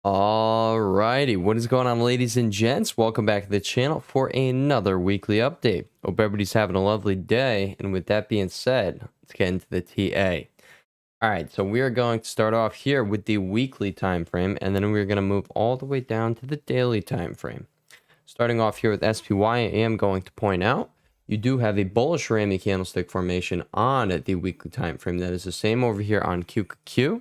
Alrighty, what is going on, ladies and gents? Welcome back to the channel for another weekly update. Hope everybody's having a lovely day, and with that being said, let's get into the TA. Alright, so we are going to start off here with the weekly time frame, and then we're going to move all the way down to the daily time frame. Starting off here with SPY, I am going to point out you do have a bullish Ramy candlestick formation on the weekly time frame. That is the same over here on QQQ.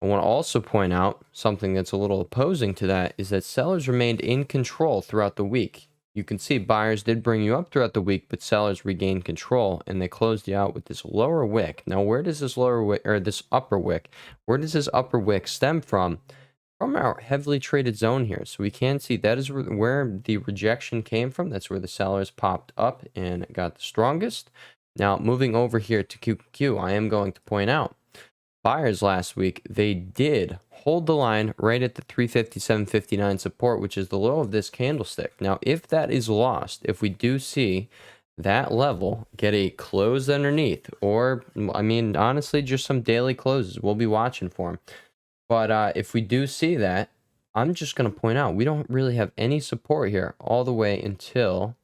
I want to also point out something that's a little opposing to that is that sellers remained in control throughout the week. You can see buyers did bring you up throughout the week, but sellers regained control and they closed you out with this lower wick. Now, where does this lower wick or this upper wick, where does this upper wick stem from? From our heavily traded zone here. So we can see that is where the rejection came from. That's where the sellers popped up and got the strongest. Now, moving over here to QQQ, I am going to point out buyers last week, they did hold the line right at the 357.59 support, which is the low of this candlestick. Now, if that is lost, if we do see that level get a close underneath, or I mean, honestly, just some daily closes, we'll be watching for them. But if we do see that, I'm just going to point out we don't really have any support here all the way until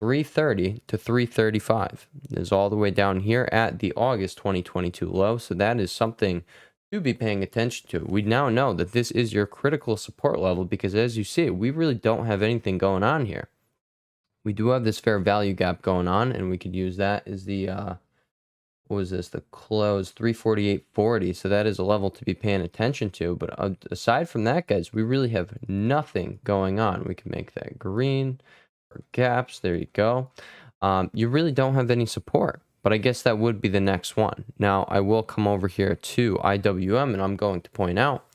330 to 335 is all the way down here at the August 2022 low. So that is something to be paying attention to. We now know that this is your critical support level because, as you see, we really don't have anything going on here. We do have this fair value gap going on, and we could use that as the what was this, the close 348.40. So that is a level to be paying attention to. But aside from that, guys, we really have nothing going on. We can make that green or gaps. There you go. You really don't have any support, but I guess that would be the next one. Now, I will come over here to IWM, and I'm going to point out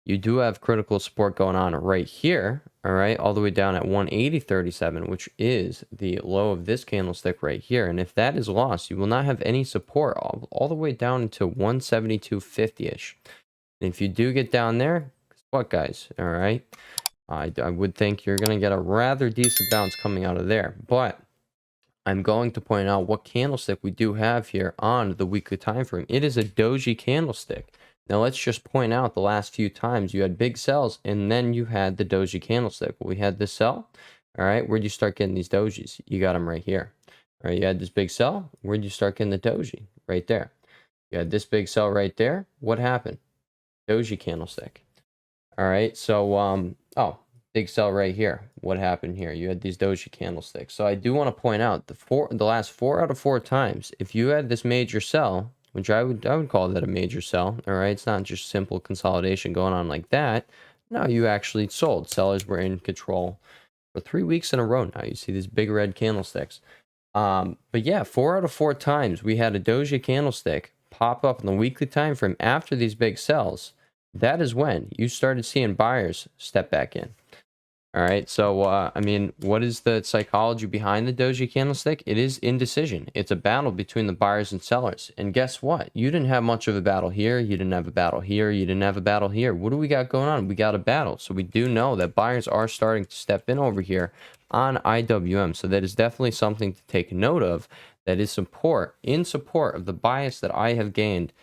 you do have critical support going on right here, all right, all the way down at 180.37, which is the low of this candlestick right here. And if that is lost, you will not have any support all the way down into 172.50-ish. And if you do get down there, guess what, guys, all right, I would think you're going to get a rather decent bounce coming out of there. But I'm going to point out what candlestick we do have here on the weekly time frame. It is a doji candlestick. Now, let's just point out the last few times you had big sells and then you had the doji candlestick. Well, we had this sell. All right, where'd you start getting these dojis? You got them right here. All right, you had this big sell. Where'd you start getting the doji? Right there. You had this big sell right there. What happened? Doji candlestick. All right, so oh, big sell right here. What happened here? You had these doji candlesticks. So I do want to point out the last 4 out of 4 times, if you had this major sell, which I would call that a major sell. All right, it's not just simple consolidation going on like that. No, you actually sold. Sellers were in control for 3 weeks in a row. Now you see these big red candlesticks. But yeah, 4 out of 4 times we had a doji candlestick pop up in the weekly time frame after these big sells. That is when you started seeing buyers step back in. All right, so I mean, what is the psychology behind the doji candlestick? It is indecision. It's a battle between the buyers and sellers. And guess what? You didn't have much of a battle here. You didn't have a battle here. You didn't have a battle here. What do we got going on? We got a battle. So we do know that buyers are starting to step in over here on IWM. So that is definitely something to take note of. That is in support of the bias that I have gained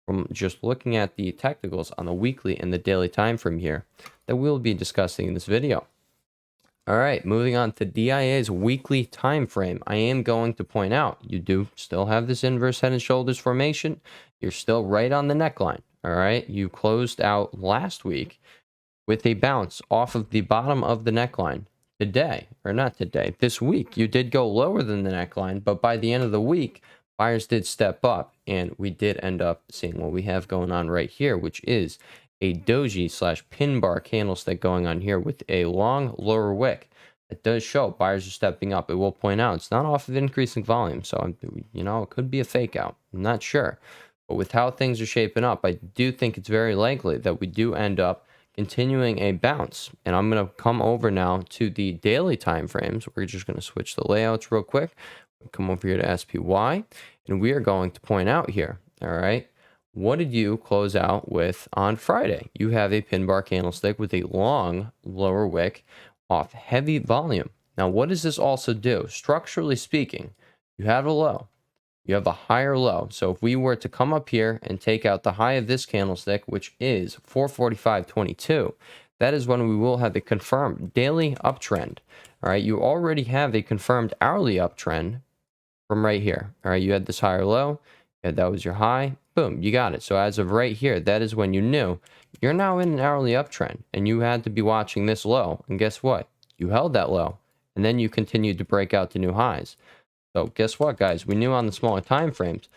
from just looking at the technicals on the weekly and the daily time frame here that we'll be discussing in this video. All right, moving on to DIA's weekly time frame. I am going to point out you do still have this inverse head and shoulders formation. You're still right on the neckline. All right, you closed out last week with a bounce off of the bottom of the neckline. Today, or not today, this week, you did go lower than the neckline, but by the end of the week, buyers did step up, and we did end up seeing what we have going on right here, which is a doji / pin bar candlestick going on here with a long lower wick. It does show buyers are stepping up. It will point out it's not off of increasing volume, so you know, it could be a fake out. I'm not sure, but with how things are shaping up, I do think it's very likely that we do end up continuing a bounce. And I'm going to come over now to the daily time frames. We're just going to switch the layouts real quick. Come over here to SPY, and we are going to point out here, all right, what did you close out with on Friday? You have a pin bar candlestick with a long lower wick off heavy volume. Now, what does this also do? Structurally speaking, you have a low. you have a higher low. So if we were to come up here and take out the high of this candlestick, which is 445.22, that is when we will have a confirmed daily uptrend. All right, you already have a confirmed hourly uptrend from right here. All right, you had this higher low, that was your high, boom, you got it. So as of right here, that is when you knew you're now in an hourly uptrend, and you had to be watching this low. And guess what? You held that low, and then you continued to break out to new highs. So guess what, guys? We knew on the smaller time frames,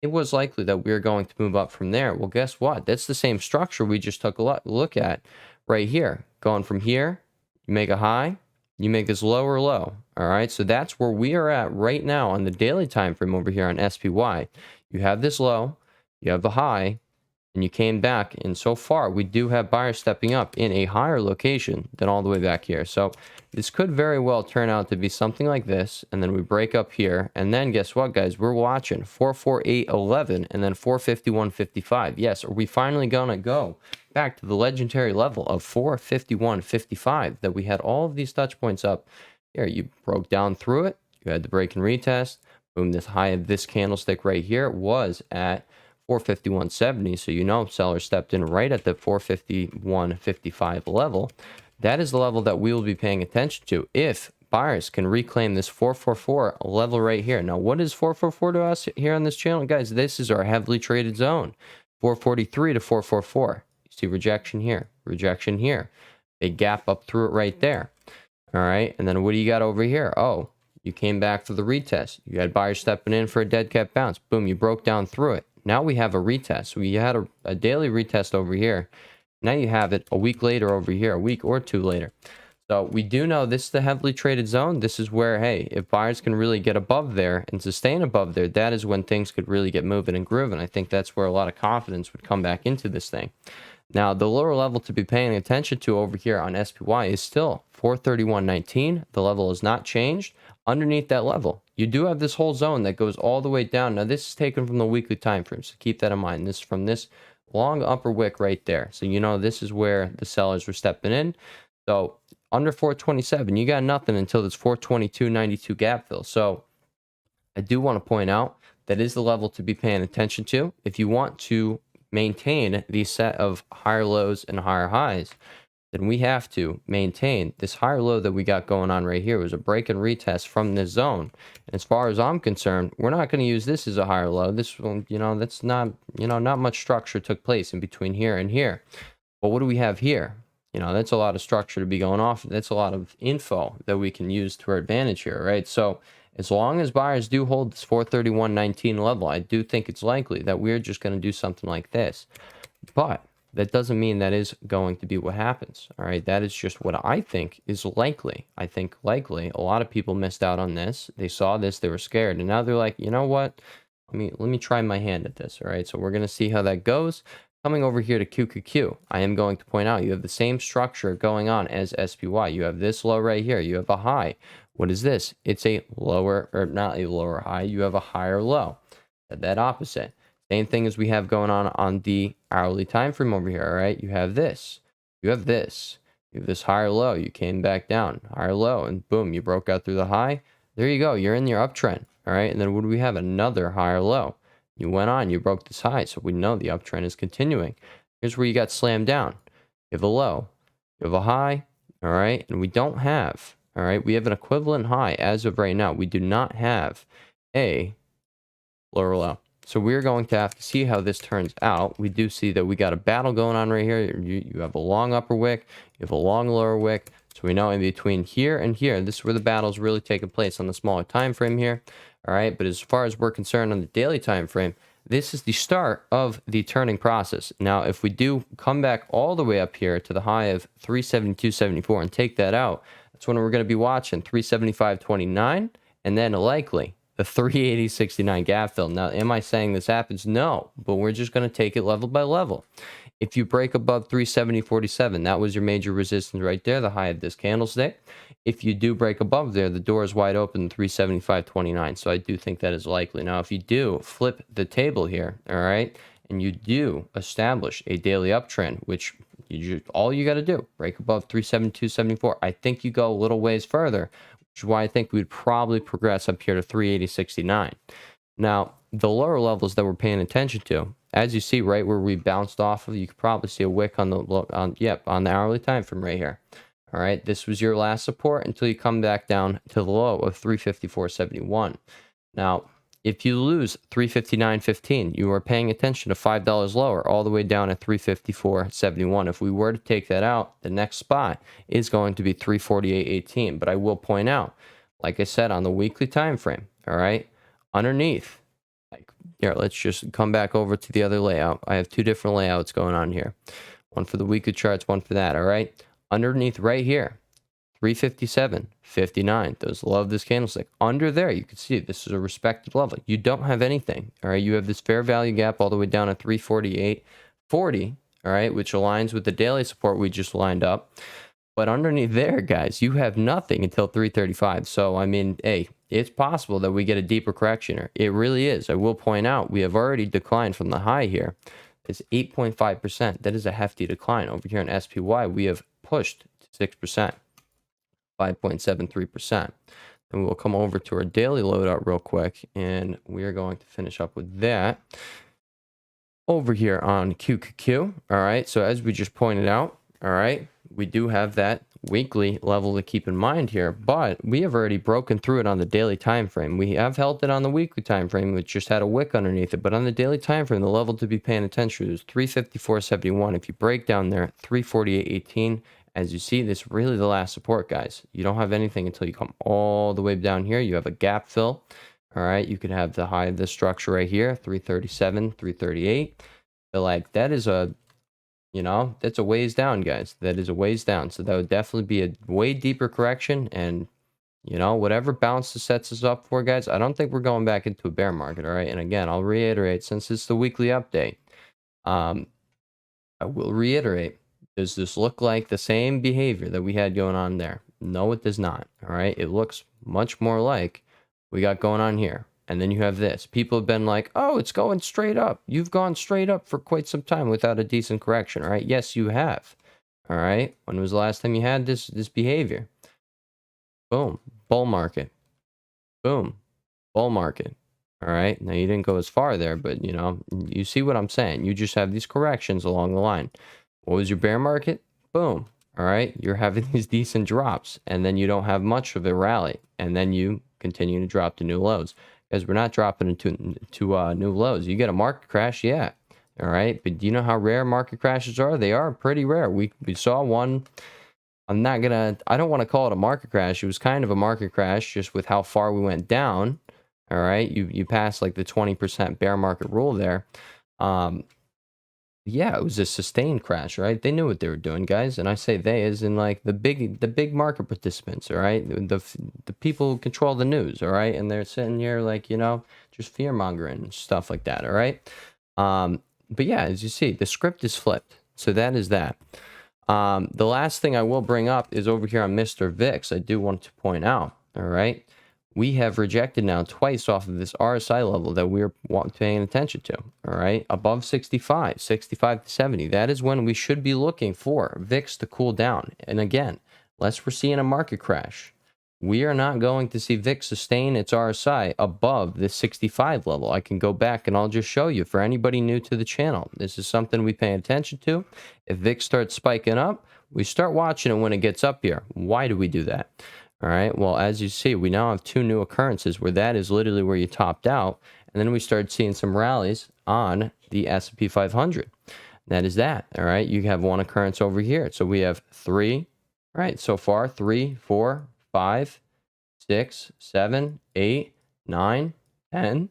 it was likely that we were going to move up from there. Well, guess what? That's the same structure we just took a look at right here. Going from here, you make a high, you make this lower low. All right, so that's where we are at right now on the daily time frame over here on SPY. You have this low, you have the high, and you came back, and so far we do have buyers stepping up in a higher location than all the way back here. So this could very well turn out to be something like this, and then we break up here, and then guess what, guys? We're watching 448.11 and then 451.55. Yes, are we finally gonna go back to the legendary level of 451.55 that we had all of these touch points up here? You broke down through it, you had the break and retest, boom, this high of this candlestick right here was at 451.70, so you know sellers stepped in right at the 451.55 level. That is the level that we will be paying attention to if buyers can reclaim this 444 level right here. Now, what is 444 to us here on this channel? Guys, this is our heavily traded zone, 443 to 444. You see rejection here, a gap up through it right there. All right, and then what do you got over here? Oh, you came back for the retest. You had buyers stepping in for a dead cat bounce. Boom, you broke down through it. Now we have a retest. So you had a daily retest over here. Now you have it a week later over here, a week or two later. So we do know this is the heavily traded zone. This is where, hey, if buyers can really get above there and sustain above there, that is when things could really get moving and grooving. I think that's where a lot of confidence would come back into this thing. Now, the lower level to be paying attention to over here on SPY is still 431.19. The level has not changed. Underneath that level, you do have this whole zone that goes all the way down. Now, this is taken from the weekly time frame, so keep that in mind. This is from this long upper wick right there. So you know this is where the sellers were stepping in. So under 427, you got nothing until this 422.92 gap fill. So I do want to point out that is the level to be paying attention to if you want to maintain the set of higher lows and higher highs. Then we have to maintain this higher low that we got going on right here. It was a break and retest from this zone. And as far as I'm concerned, we're not going to use this as a higher low. This one, that's not, not much structure took place in between here and here. But what do we have here? That's a lot of structure to be going off. That's a lot of info that we can use to our advantage here, right? So as long as buyers do hold this 431.19 level, I do think it's likely that we're just going to do something like this. But that doesn't mean that is going to be what happens. All right, that is just what I think is likely. I think likely a lot of people missed out on this. They saw this, they were scared, and now they're like, you know what? Let me try my hand at this. All right, so we're gonna see how that goes. Coming over here to QQQ, I am going to point out you have the same structure going on as SPY. You have this low right here. You have a high. What is this? It's a lower, or not a lower high. You have a higher low. That opposite. Same thing as we have going on the hourly time frame over here, all right? You have this. You have this. You have this higher low. You came back down. Higher low, and boom, you broke out through the high. There you go. You're in your uptrend, all right? And then what do we have? Another higher low. You went on. You broke this high, so we know the uptrend is continuing. Here's where you got slammed down. You have a low. You have a high, all right? And we don't have, all right? We have an equivalent high as of right now. We do not have a lower low. So we're going to have to see how this turns out. We do see that we got a battle going on right here. You have a long upper wick. You have a long lower wick. So we know in between here and here, this is where the battle's really taking place on the smaller time frame here. All right, but as far as we're concerned on the daily time frame, this is the start of the turning process. Now, if we do come back all the way up here to the high of 372.74 and take that out, that's when we're going to be watching 375.29 and then likely the 380.69 gap fill. Now, am I saying this happens? No, but we're just going to take it level by level. If you break above 370.47, that was your major resistance right there, the high of this candlestick. If you do break above there, the door is wide open, 375.29. So I do think that is likely. Now, if you do flip the table here, all right, and you do establish a daily uptrend, which all you got to do, break above 372.74, I think you go a little ways further, which is why I think we'd probably progress up here to 380.69. Now, the lower levels that we're paying attention to, as you see right where we bounced off of, you could probably see a wick on the on the hourly time frame right here. All right, this was your last support until you come back down to the low of 354.71. Now, if you lose 359.15, you are paying attention to $5 lower, all the way down at 354.71. If we were to take that out, the next spot is going to be 348.18. But I will point out, like I said, on the weekly time frame, all right, underneath, like here, let's just come back over to the other layout. I have two different layouts going on here, one for the weekly charts, one for that. All right, underneath right here, 357.59. Those love this candlestick. Under there, you can see this is a respected level. You don't have anything. All right, you have this fair value gap all the way down at 348.40. All right, which aligns with the daily support we just lined up. But underneath there, guys, you have nothing until 335. So, I mean, hey, it's possible that we get a deeper correction here. It really is. I will point out, we have already declined from the high here. It's 8.5%. That is a hefty decline. Over here in SPY, we have pushed to 6%, 5.73%. And we'll come over to our daily loadout real quick, and we are going to finish up with that over here on QQQ. All right, so as we just pointed out, all right, we do have that weekly level to keep in mind here, but we have already broken through it on the daily time frame. We have held it on the weekly time frame, which just had a wick underneath it, but on the daily time frame, the level to be paying attention to is 354.71. If you break down there, 348.18. As you see, this is really the last support, guys. You don't have anything until you come all the way down here. You have a gap fill. All right, you could have the high of this structure right here, 337, 338. But like that is a, you know, that's a ways down, guys. That is a ways down. So that would definitely be a way deeper correction. And, you know, whatever bounce this sets us up for, guys, I don't think we're going back into a bear market. All right. And again, I'll reiterate, since it's the weekly update, I will reiterate, does this look like the same behavior that we had going on there? No, it does not. All right. It looks much more like we got going on here. And then you have this. People have been like, oh, it's going straight up. You've gone straight up for quite some time without a decent correction. All right. Yes, you have. All right. When was the last time you had this behavior? Boom. Bull market. Boom. Bull market. All right. Now, you didn't go as far there, but, you know, you see what I'm saying. You just have these corrections along the line. What was your bear market? Boom. All right. You're having these decent drops, and then you don't have much of a rally, and then you continue to drop to new lows. Because we're not dropping into new lows. You get a market crash, yeah. All right. But do you know how rare market crashes are? They are pretty rare. We saw one. I don't want to call it a market crash. It was kind of a market crash just with how far we went down. All right. You passed like the 20% bear market rule there. Yeah, it was a sustained crash, right? They knew what they were doing, guys. And I say they as in like the big market participants, all right? The people who control the news, all right? And they're sitting here like, you know, just fear mongering and stuff like that, all right? But yeah, as you see, the script is flipped. So that is that. The last thing I will bring up is over here on Mr. VIX. I do want to point out, all right? We have rejected now twice off of this RSI level that we're paying attention to, all right? Above 65 to 70. That is when we should be looking for VIX to cool down. And again, unless we're seeing a market crash, we are not going to see VIX sustain its RSI above the 65 level. I can go back and I'll just show you for anybody new to the channel. This is something we pay attention to. If VIX starts spiking up, we start watching it when it gets up here. Why do we do that? All right, well, as you see, we now have two new occurrences where that is literally where you topped out. And then we started seeing some rallies on the S&P 500. That is that, all right? You have one occurrence over here. So we have three, all right, so far, 3, 4, 5, 6, 7, 8, 9, 10.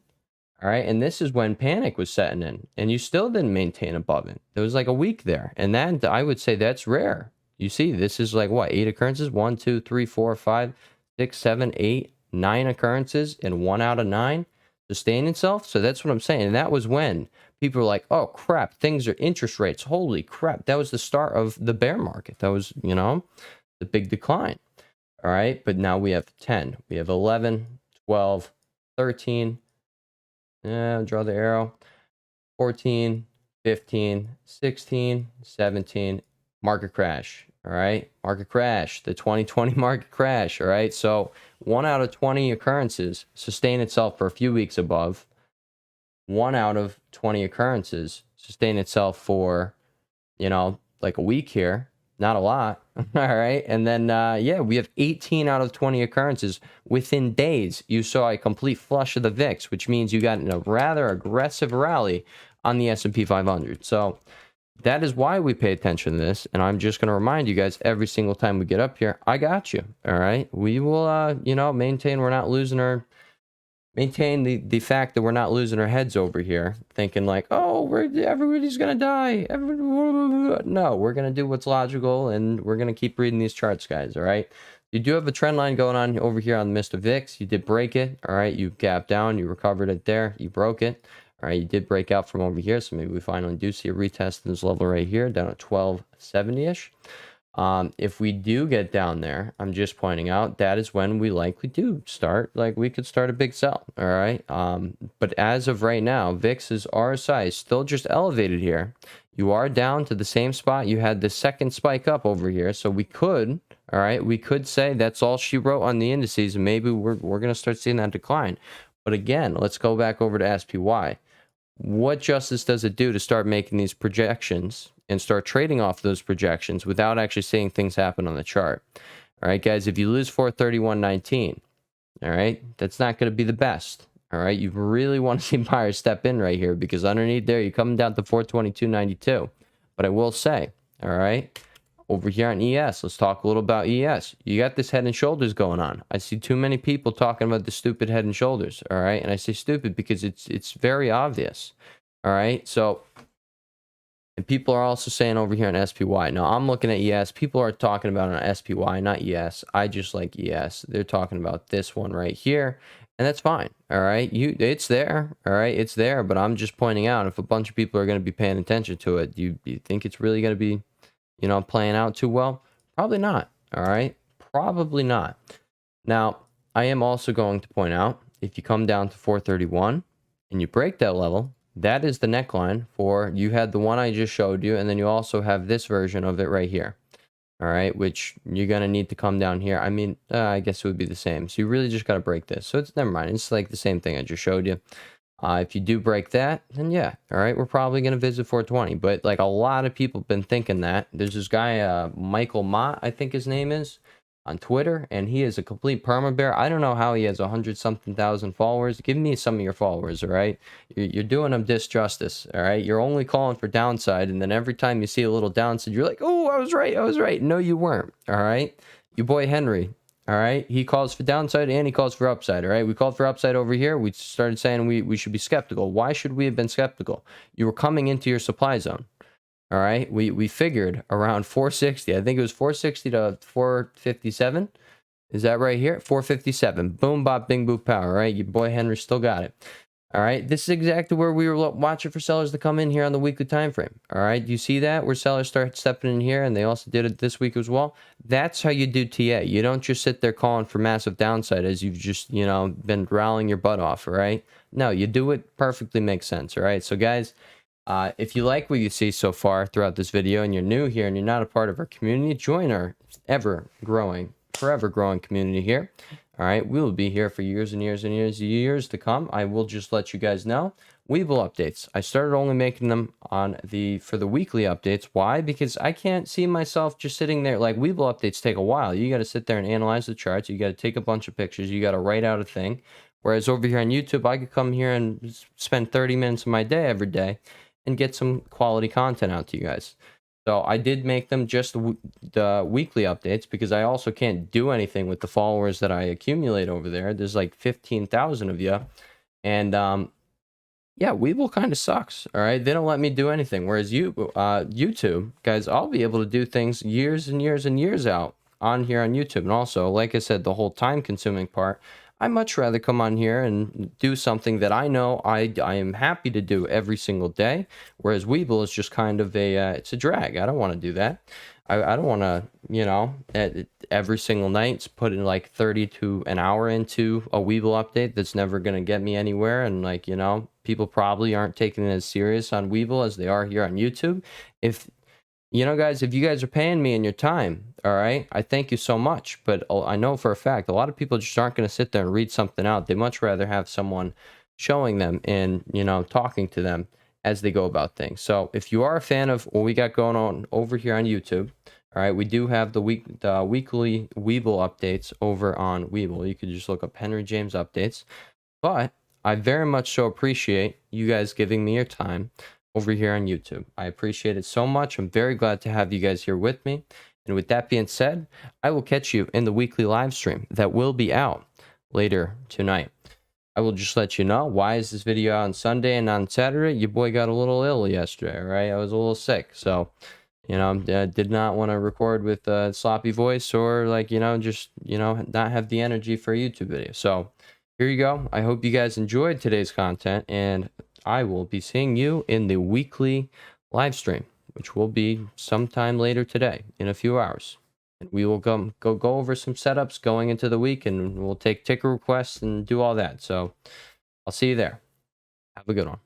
All right, and this is when panic was setting in, and you still didn't maintain above it. There was like a week there, and that, I would say that's rare. You see, this is like what, 8 occurrences? 1, 2, 3, 4, 5, 6, 7, 8, 9 occurrences, and 1 out of 9 sustain itself. So that's what I'm saying. And that was when people were like, oh crap, things are interest rates. Holy crap. That was the start of the bear market. That was, you know, the big decline. All right. But now we have 10. We have 11, 12, 13. Draw the arrow. 14, 15, 16, 17. Market crash. All right, market crash, the 2020 market crash. All right, so 1 out of 20 occurrences sustain itself for a few weeks above. 1 out of 20 occurrences sustain itself for, like a week here. Not a lot. All right. And then, yeah, we have 18 out of 20 occurrences. Within days, you saw a complete flush of the VIX, which means you got in a rather aggressive rally on the S&P 500. So that is why we pay attention to this. And I'm just going to remind you guys every single time we get up here, I got you. All right. We will, maintain we're not losing our maintain the fact that we're not losing our heads over here thinking like, oh, everybody's gonna die. No, we're gonna do what's logical, and we're gonna keep reading these charts, guys. All right, you do have a trend line going on over here on Mr. VIX. You did break it. All right, you gapped down, you recovered it there, you broke it. All right, you did break out from over here, so maybe we finally do see a retest in this level right here down at 1270-ish. If we do get down there, I'm just pointing out that is when we likely do start, like we could start a big sell. All right. But as of right now, VIX's RSI is still just elevated here. You are down to the same spot. You had the second spike up over here. So we could, all right, we could say that's all she wrote on the indices, and maybe we're going to start seeing that decline. But again, let's go back over to SPY. What justice does it do to start making these projections and start trading off those projections without actually seeing things happen on the chart? All right, guys, if you lose 431.19, all right, that's not going to be the best. All right, you really want to see buyers step in right here, because underneath there, you're coming down to 422.92. But I will say, all right, over here on ES, let's talk a little about ES. You got this head and shoulders going on. I see too many people talking about the stupid head and shoulders, all right? And I say stupid because it's very obvious, all right? So, and people are also saying over here on SPY. Now, I'm looking at ES. People are talking about it on SPY, not ES. I just like ES. They're talking about this one right here, and that's fine, all right? It's there, all right? It's there, but I'm just pointing out, if a bunch of people are going to be paying attention to it, you think it's really going to be playing out too well? Probably not. All right. Probably not. Now, I am also going to point out, if you come down to 431 and you break that level, that is the neckline for, you had the one I just showed you, and then you also have this version of it right here. All right, which you're going to need to come down here. I mean, I guess it would be the same. So you really just got to break this. So it's, never mind. It's like the same thing I just showed you. If you do break that, then yeah, all right, we're probably going to visit 420. But like a lot of people have been thinking that. There's this guy, Michael Mott, I think his name is, on Twitter, and he is a complete perma bear. I don't know how he has 100-something thousand followers. Give me some of your followers, all right? You're doing them disjustice, all right? You're only calling for downside, and then every time you see a little downside, you're like, oh, I was right. No, you weren't, all right? Your boy Henry. All right, he calls for downside and he calls for upside. All right, we called for upside over here. We started saying we should be skeptical. Why should we have been skeptical? You were coming into your supply zone. All right, we figured around 460. I think it was 460 to 457. Is that right here? 457. Boom, bop, bing, boop, power. All right, your boy Henry still got it. All right, this is exactly where we were watching for sellers to come in here on the weekly time frame. All right, do you see that? Where sellers start stepping in here, and they also did it this week as well. That's how you do TA. You don't just sit there calling for massive downside as you've just, been growling your butt off, all right? No, you do it perfectly makes sense, all right? So, guys, if you like what you see so far throughout this video and you're new here and you're not a part of our community, join our forever growing community here. All right, we will be here for years and years and years to come. I will just let you guys know. Webull updates. I started only making them for the weekly updates. Why? Because I can't see myself just sitting there. Like, Webull updates take a while. You got to sit there and analyze the charts. You got to take a bunch of pictures. You got to write out a thing. Whereas over here on YouTube, I could come here and spend 30 minutes of my day every day and get some quality content out to you guys. So I did make them just the weekly updates because I also can't do anything with the followers that I accumulate over there. There's like 15,000 of you. And yeah, Webull kind of sucks. All right. They don't let me do anything. Whereas YouTube, guys, I'll be able to do things years and years and years out on here on YouTube. And also, like I said, the whole time consuming part, I much rather come on here and do something that I know I am happy to do every single day, whereas Webull is just kind of it's a drag. I don't want to do that. I don't want to, every single night put in like 30 to an hour into a Webull update that's never going to get me anywhere. And like, people probably aren't taking it as serious on Webull as they are here on YouTube. If guys, if you guys are paying me in your time, all right, I thank you so much. But I know for a fact, a lot of people just aren't going to sit there and read something out. They much rather have someone showing them and, talking to them as they go about things. So if you are a fan of what we got going on over here on YouTube, all right, we do have the weekly Weeble updates over on Weeble. You could just look up Henry James updates. But I very much so appreciate you guys giving me your time over here on YouTube. I appreciate it so much. I'm very glad to have you guys here with me. And with that being said, I will catch you in the weekly live stream that will be out later tonight. I will just let you know, why is this video out on Sunday and on Saturday? Your boy got a little ill yesterday, right? I was a little sick. So, I did not want to record with a sloppy voice or just, not have the energy for a YouTube video. So here you go. I hope you guys enjoyed today's content, and I will be seeing you in the weekly live stream, which will be sometime later today in a few hours. And we will go over some setups going into the week, and we'll take ticker requests and do all that. So I'll see you there. Have a good one.